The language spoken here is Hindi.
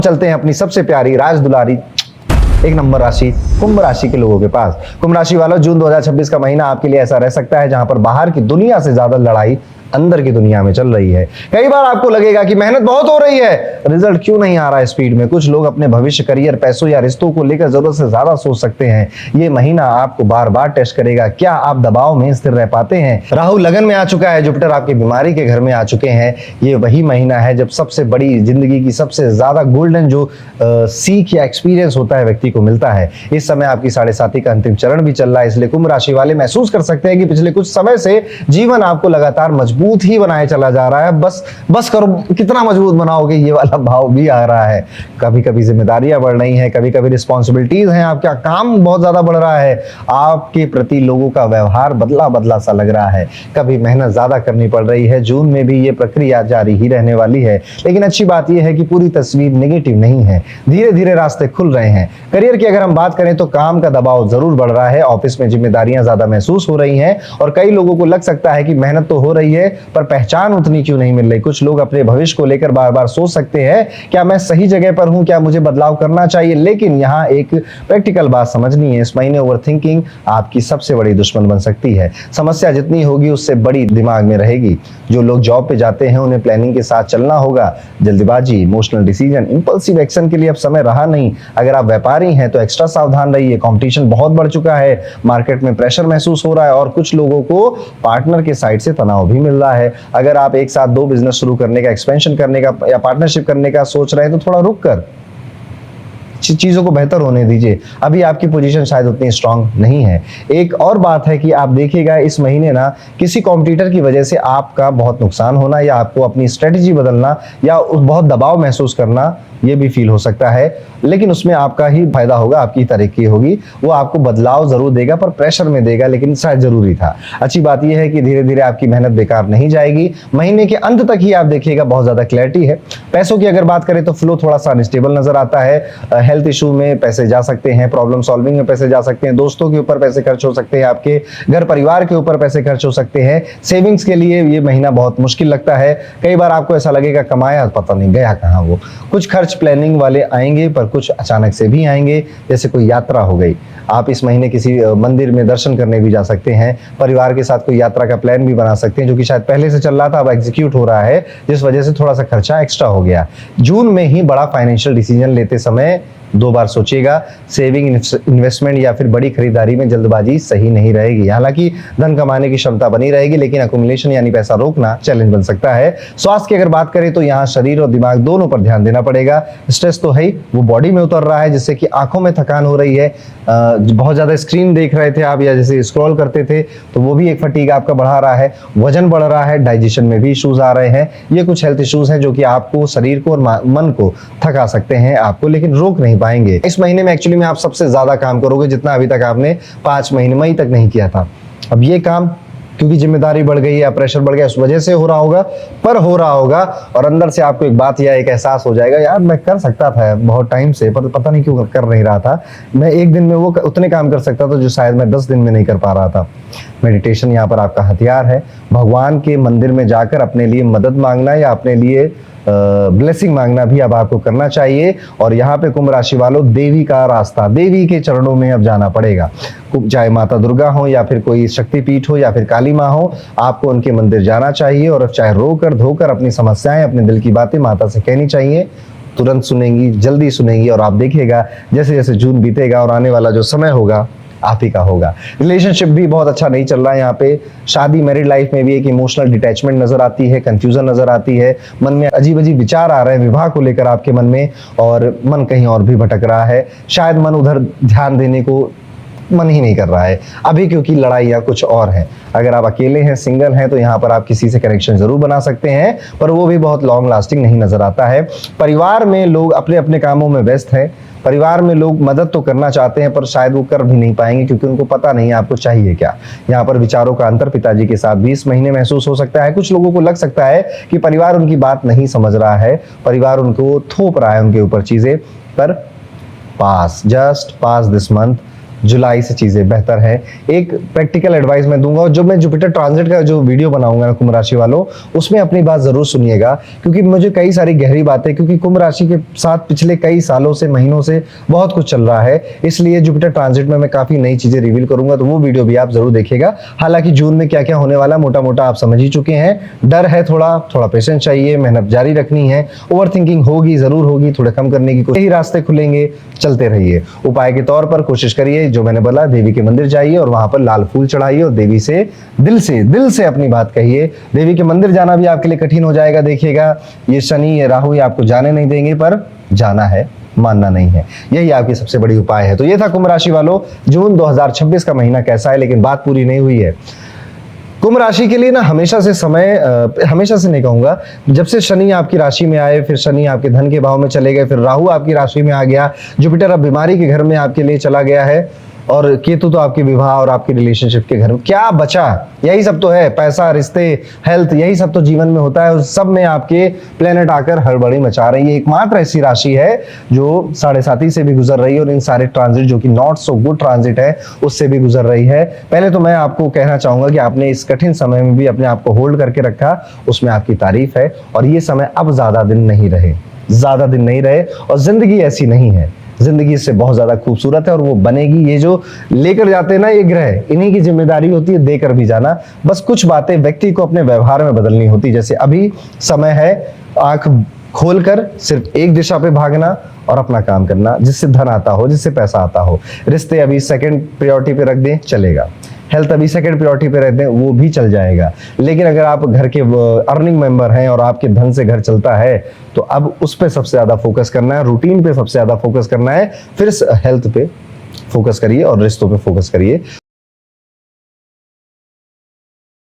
चलते हैं अपनी सबसे प्यारी राज दुलारी एक नंबर राशि कुंभ राशि के लोगों के पास। कुंभ राशि वालों, जून 2026 का महीना आपके लिए ऐसा रह सकता है जहां पर बाहर की दुनिया से ज्यादा लड़ाई अंदर की दुनिया में चल रही है। कई बार आपको लगेगा कि मेहनत बहुत हो रही है, रिजल्ट क्यों नहीं आ रहा है स्पीड में। कुछ लोग अपने भविष्य, करियर, पैसों या रिश्तों को लेकर जरूरत से ज्यादा सोच सकते हैं। ये महीना आपको बार बार टेस्ट करेगा, क्या आप दबाव में स्थिर रह पाते हैं। राहु लगन में आ चुका है, जुपिटर आपकी बीमारी के घर में आ चुके हैं। ये वही महीना है जब सबसे बड़ी जिंदगी की सबसे ज्यादा गोल्डन जो सीख या एक्सपीरियंस होता है व्यक्ति को मिलता है। इस समय आपकी 7.5 का अंतिम चरण भी चल रहा है, इसलिए कुंभ राशि वाले महसूस कर सकते हैं कि पिछले कुछ समय से जीवन आपको लगातार मजबूत ही बनाए चला जा रहा है। बस करो, कितना मजबूत बनाओगे, ये वाला भाव भी आ रहा है। कभी कभी जिम्मेदारियां बढ़ रही हैं, कभी कभी रिस्पॉन्सिबिलिटीज हैं, आपका काम बहुत ज्यादा बढ़ रहा है, आपके प्रति लोगों का व्यवहार बदला बदला सा लग रहा है, कभी मेहनत ज्यादा करनी पड़ रही है। जून में भी ये प्रक्रिया जारी ही रहने वाली है, लेकिन अच्छी बात यह है कि पूरी तस्वीर नेगेटिव नहीं है, धीरे धीरे रास्ते खुल रहे हैं। करियर की अगर हम बात करें तो काम का दबाव जरूर बढ़ रहा है, ऑफिस में जिम्मेदारियां ज्यादा महसूस हो रही हैं और कई लोगों को लग सकता है कि मेहनत तो हो रही है पर पहचान उतनी क्यों नहीं मिल रही। कुछ लोग अपने भविष्य को लेकर बार बार सोच सकते हैं, क्या मैं सही जगह पर हूं, क्या मुझे बदलाव करना चाहिए। लेकिन यहां एक प्रैक्टिकल बात समझनी है, इस महीने ओवरथिंकिंग आपकी सबसे बड़ी दुश्मन बन सकती है। समस्या जितनी होगी उससे बड़ी दिमाग में रहेगी। जो लोग जॉब पे जाते हैं उन्हें प्लानिंग के साथ चलना होगा। जल्दबाजी, इमोशनल डिसीजन, इंपल्सिव एक्शन के लिए अब समय रहा नहीं। अगर आप व्यापारी हैं तो एक्स्ट्रा सावधान रहिए, कंपटीशन बहुत बढ़ चुका है, मार्केट में प्रेशर महसूस हो रहा है और कुछ लोगों को पार्टनर के साइड से तनाव भी मिल रहा है। अगर आप एक साथ 2 बिजनेस शुरू करने का, एक्सपेंशन करने का या पार्टनरशिप करने का सोच रहे हैं तो थोड़ा रुक कर चीजों को बेहतर होने दीजिए, अभी आपकी पोजीशन शायद उतनी स्ट्रांग नहीं है। एक और बात है कि आप देखिएगा इस महीने ना किसी कॉम्पिटिटर की वजह से आपका बहुत नुकसान होना या आपको अपनी स्ट्रेटेजी बदलना या बहुत दबाव महसूस करना, ये भी फील हो सकता है, लेकिन उसमें आपका ही फायदा होगा, आपकी तरक्की होगी। वो आपको बदलाव जरूर देगा पर प्रेशर में देगा, लेकिन शायद जरूरी था। अच्छी बात यह है कि धीरे धीरे आपकी मेहनत बेकार नहीं जाएगी। महीने के अंत तक ही आप देखिएगा बहुत ज्यादा क्लैरिटी है। पैसों की अगर बात करें तो फ्लो थोड़ा सा अनस्टेबल नजर आता है। हेल्थ इशू में पैसे जा सकते हैं, प्रॉब्लम सॉल्विंग में पैसे जा सकते हैं, दोस्तों के ऊपर पैसे खर्च हो सकते हैं, आपके घर परिवार के ऊपर पैसे खर्च हो सकते हैं। सेविंग्स के लिए ये महीना बहुत मुश्किल लगता है। कई बार आपको ऐसा लगेगा कमाया पता नहीं गया कहाँ। वो कुछ खर्च प्लानिंग वाले आएंगे पर कुछ अचानक से भी आएंगे, जैसे कोई यात्रा हो गई। आप इस महीने किसी मंदिर में दर्शन करने भी जा सकते हैं, परिवार के साथ कोई यात्रा का प्लान भी बना सकते हैं जो कि शायद पहले से चल रहा था, अब एग्जीक्यूट हो रहा है, जिस वजह से थोड़ा सा खर्चा एक्स्ट्रा हो गया। जून में ही बड़ा फाइनेंशियल डिसीजन लेते समय 2 बार सोचिएगा। सेविंग, इन्वेस्टमेंट या फिर बड़ी खरीदारी में जल्दबाजी सही नहीं रहेगी। हालांकि धन कमाने की क्षमता बनी रहेगी, लेकिन अकुमुलेशन यानी पैसा रोकना चैलेंज बन सकता है। स्वास्थ्य की अगर बात करें तो यहाँ शरीर और दिमाग दोनों पर ध्यान देना पड़ेगा। स्ट्रेस तो है ही, वो बॉडी में उतर रहा है, जिससे कि आंखों में थकान हो रही है। बहुत ज्यादा स्क्रीन देख रहे थे आप या जैसे स्क्रॉल करते थे तो वो भी एक फटीग आपका बढ़ा रहा है। वजन बढ़ रहा है, डाइजेशन में भी इश्यूज आ रहे हैं। ये कुछ हेल्थ इश्यूज हैं जो कि आपको, शरीर को और मन को थका सकते हैं आपको, लेकिन रोक नहीं पाएंगे। इस महीने में एक्चुअली में आप सबसे ज्यादा काम करोगे जितना अभी तक आपने 5 महीने मई तक नहीं किया था। अब ये काम क्योंकि जिम्मेदारी बढ़ गई या प्रेशर बढ़ गया उस वजह से हो रहा होगा, पर हो रहा होगा और अंदर से आपको एक बात या एक एहसास हो जाएगा, यार मैं कर सकता था बहुत टाइम से, पर पता नहीं क्यों कर नहीं रहा था। मैं एक दिन में वो उतने काम कर सकता था जो शायद मैं 10 दिन में नहीं कर पा रहा था। मेडिटेशन यहाँ पर आपका हथियार है। भगवान के मंदिर में जाकर अपने लिए मदद मांगना या अपने लिए ब्लेसिंग मांगना भी अब आपको करना चाहिए। और यहाँ पे कुंभ राशि वालों, देवी का रास्ता, देवी के चरणों में अब जाना पड़ेगा। चाहे माता दुर्गा हो या फिर कोई शक्तिपीठ हो या फिर काली माँ हो, आपको उनके मंदिर जाना चाहिए और चाहे रोकर धोकर अपनी समस्याएं, अपने दिल की बातें माता से कहनी चाहिए। तुरंत सुनेंगी, जल्दी सुनेंगी और आप देखिएगा जैसे जैसे जून बीतेगा और आने वाला जो समय होगा आप ही का होगा। रिलेशनशिप भी बहुत अच्छा नहीं चल रहा है यहाँ पे। शादी, मैरिड लाइफ में भी एक इमोशनल डिटैचमेंट नजर आती है, कंफ्यूजन नजर आती है, मन में अजीब अजीब विचार आ रहे हैं विवाह को लेकर आपके मन में और मन कहीं और भी भटक रहा है। शायद मन उधर ध्यान देने को मन ही नहीं कर रहा है अभी, क्योंकि लड़ाइयाँ कुछ और हैं। अगर आप अकेले हैं, सिंगल हैं, तो यहाँ पर आप किसी से कनेक्शन जरूर बना सकते हैं, पर वो भी बहुत लॉन्ग लास्टिंग नहीं नजर आता है। परिवार में लोग अपने अपने कामों में व्यस्त हैं। परिवार में लोग मदद तो करना चाहते हैं पर शायद वो कर भी नहीं पाएंगे क्योंकि उनको पता नहीं आपको चाहिए क्या। यहाँ पर विचारों का अंतर पिताजी के साथ भी इस महीने महसूस हो सकता है। कुछ लोगों को लग सकता है कि परिवार उनकी बात नहीं समझ रहा है, परिवार उनको थोप रहा है उनके ऊपर चीजें, पर जस्ट पास दिस मंथ जुलाई से चीजें बेहतर है। एक प्रैक्टिकल एडवाइस मैं दूंगा, और जो मैं जुपिटर ट्रांजिट का जो वीडियो बनाऊंगा ना कुंभ राशि वालों, उसमें अपनी बात जरूर सुनिएगा, क्योंकि मुझे कई सारी गहरी बातें, क्योंकि कुंभ राशि के साथ पिछले कई सालों से, महीनों से बहुत कुछ चल रहा है, इसलिए जुपिटर ट्रांजिट में मैं काफी नई चीजें रिवील करूंगा, तो वो वीडियो भी आप जरूर देखिएगा। हालांकि जून में क्या क्या होने वाला मोटा मोटा आप समझ ही चुके हैं। डर है, थोड़ा थोड़ा पेशेंस चाहिए, मेहनत जारी रखनी है, ओवर थिंकिंग होगी, जरूर होगी, थोड़ा कम करने की कोशिश, यही रास्ते खुलेंगे, चलते रहिए। उपाय के तौर पर कोशिश करिए, जो मैंने बोला, देवी के मंदिर जाइए और वहां पर लाल फूल चढ़ाइए और देवी से दिल से अपनी बात कहिए। देवी के मंदिर जाना भी आपके लिए कठिन हो जाएगा, देखिएगा ये शनि ये राहु ये आपको जाने नहीं देंगे, पर जाना है, मानना नहीं है, यही आपकी सबसे बड़ी उपाय है। तो ये था कुंभ राशि वालों, जून 2026 का महीना कैसा है, लेकिन बात पूरी नहीं हुई है। कुंभ राशि के लिए ना हमेशा से नहीं कहूंगा, जब से शनि आपकी राशि में आए, फिर शनि आपके धन के भाव में चले गए, फिर राहु आपकी राशि में आ गया, जुपिटर अब बीमारी के घर में आपके लिए चला गया है, और केतु तो आपके विवाह और आपके रिलेशनशिप के घर में, क्या बचा? यही सब तो है, पैसा, रिश्ते, हेल्थ, यही सब तो जीवन में होता है। उस सब में आपके प्लेनेट आकर हड़बड़ी मचा रही है। एकमात्र ऐसी राशि है जो 7.5 से भी गुजर रही है, और इन सारे ट्रांजिट जो कि नॉट सो गुड ट्रांजिट है उससे भी गुजर रही है। पहले तो मैं आपको कहना चाहूंगा कि आपने इस कठिन समय में भी अपने आप को होल्ड करके रखा, उसमें आपकी तारीफ है। और ये समय अब ज्यादा दिन नहीं रहे, और जिंदगी ऐसी नहीं है, जिंदगी इससे बहुत ज्यादा खूबसूरत है और वो बनेगी। ये जो लेकर जाते हैं ना ये ग्रह, इन्हीं की जिम्मेदारी होती है देकर भी जाना। बस कुछ बातें व्यक्ति को अपने व्यवहार में बदलनी होती, जैसे अभी समय है आंख खोलकर सिर्फ एक दिशा पे भागना और अपना काम करना, जिससे धन आता हो, जिससे पैसा आता हो। रिश्ते अभी सेकंड प्रायोरिटी पे रख दें, चलेगा। हेल्थ अभी सेकंड प्रायोरिटी पे रख दें, वो भी चल जाएगा। लेकिन अगर आप घर के अर्निंग मेंबर हैं और आपके धन से घर चलता है, तो अब उस पे सबसे ज्यादा फोकस करना है, रूटीन पे सबसे ज्यादा फोकस करना है, फिर हेल्थ पे फोकस करिए और रिश्तों पे फोकस करिए।